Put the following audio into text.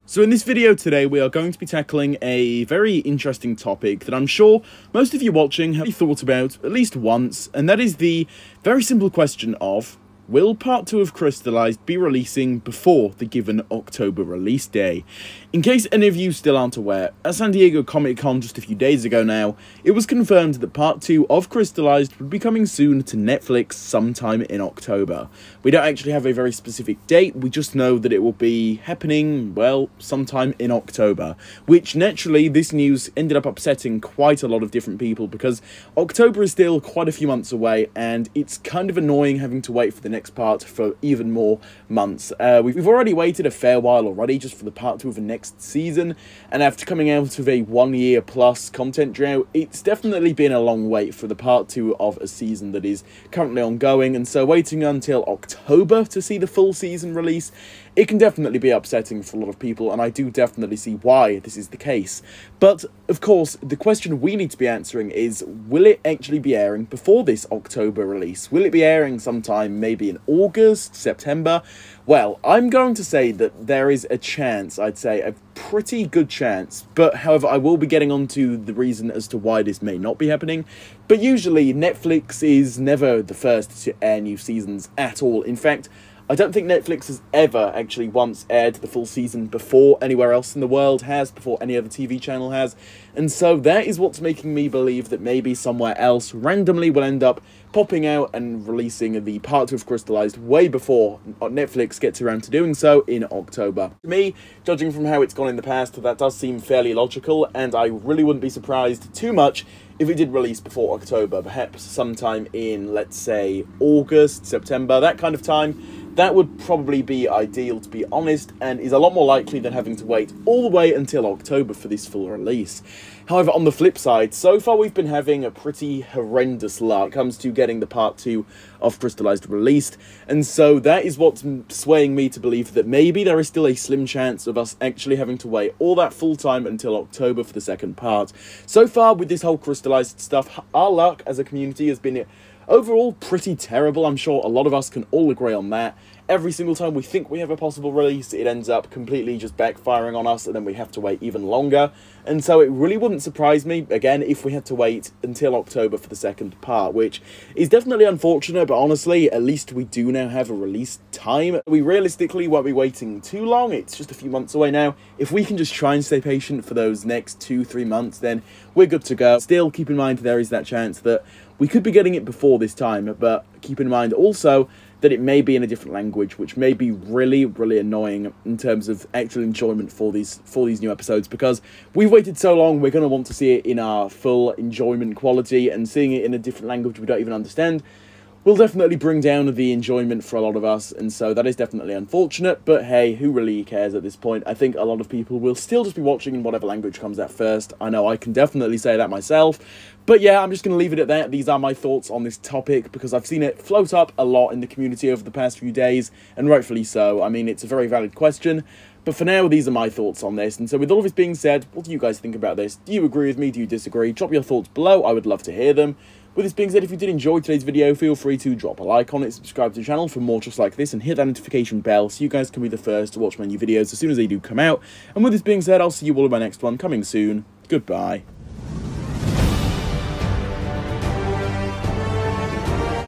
So in this video today, we are going to be tackling a very interesting topic that I'm sure most of you watching have thought about at least once, and that is the very simple question of, will Part 2 of Crystalised be releasing before the given October release day? In case any of you still aren't aware, at San Diego Comic-Con just a few days ago now, it was confirmed that Part 2 of Crystalised would be coming soon to Netflix sometime in October. We don't actually have a very specific date, we just know that it will be happening, well, sometime in October. Which, naturally, this news ended up upsetting quite a lot of different people because October is still quite a few months away, and it's kind of annoying having to wait for the next part for even more months. We've already waited a fair while already just for the part 2 of the next season, and after coming out of a 1 year plus content drought, it's definitely been a long wait for the part 2 of a season that is currently ongoing, and so waiting until October to see the full season release, it can definitely be upsetting for a lot of people, and I do definitely see why this is the case. But, of course, the question we need to be answering is, will it actually be airing before this October release? Will it be airing sometime maybe in August, September? Well, I'm going to say that there is a chance, I'd say a pretty good chance, but however I will be getting onto the reason as to why this may not be happening. But usually Netflix is never the first to air new seasons at all. In fact, I don't think Netflix has ever actually once aired the full season before anywhere else in the world has, before any other TV channel has, and so that is what's making me believe that maybe somewhere else randomly will end up popping out and releasing the part 2 of Crystalised way before Netflix gets around to doing so in October. To me, judging from how it's gone in the past, that does seem fairly logical, and I really wouldn't be surprised too much if it did release before October, perhaps sometime in, let's say, August, September, that kind of time. That would probably be ideal, to be honest, and is a lot more likely than having to wait all the way until October for this full release. However, on the flip side, so far we've been having a pretty horrendous luck when it comes to getting the part 2 of Crystalised released, and so that is what's swaying me to believe that maybe there is still a slim chance of us actually having to wait all that full time until October for the second part. So far with this whole Crystalised stuff, our luck as a community has been overall pretty terrible. I'm sure a lot of us can all agree on that. Every single time we think we have a possible release, it ends up completely just backfiring on us, and then we have to wait even longer. And so it really wouldn't surprise me, again, if we had to wait until October for the second part, which is definitely unfortunate, but honestly, at least we do now have a release time. We realistically won't be waiting too long, it's just a few months away now. If we can just try and stay patient for those next 2-3 months, then we're good to go. Still, keep in mind there is that chance that we could be getting it before this time, but keep in mind also that it may be in a different language, which may be really, really annoying in terms of actual enjoyment for these new episodes, because we've waited so long, we're going to want to see it in our full enjoyment quality, and seeing it in a different language we don't even understand will definitely bring down the enjoyment for a lot of us, and so that is definitely unfortunate, but hey, who really cares at this point? I think a lot of people will still just be watching in whatever language comes out first. I know I can definitely say that myself, but yeah, I'm just going to leave it at that. These are my thoughts on this topic, because I've seen it float up a lot in the community over the past few days, and rightfully so. I mean, it's a very valid question, but for now, these are my thoughts on this, and so with all of this being said, what do you guys think about this? Do you agree with me? Do you disagree? Drop your thoughts below, I would love to hear them. With this being said, if you did enjoy today's video, feel free to drop a like on it, subscribe to the channel for more just like this, and hit that notification bell so you guys can be the first to watch my new videos as soon as they do come out. And with this being said, I'll see you all in my next one coming soon. Goodbye.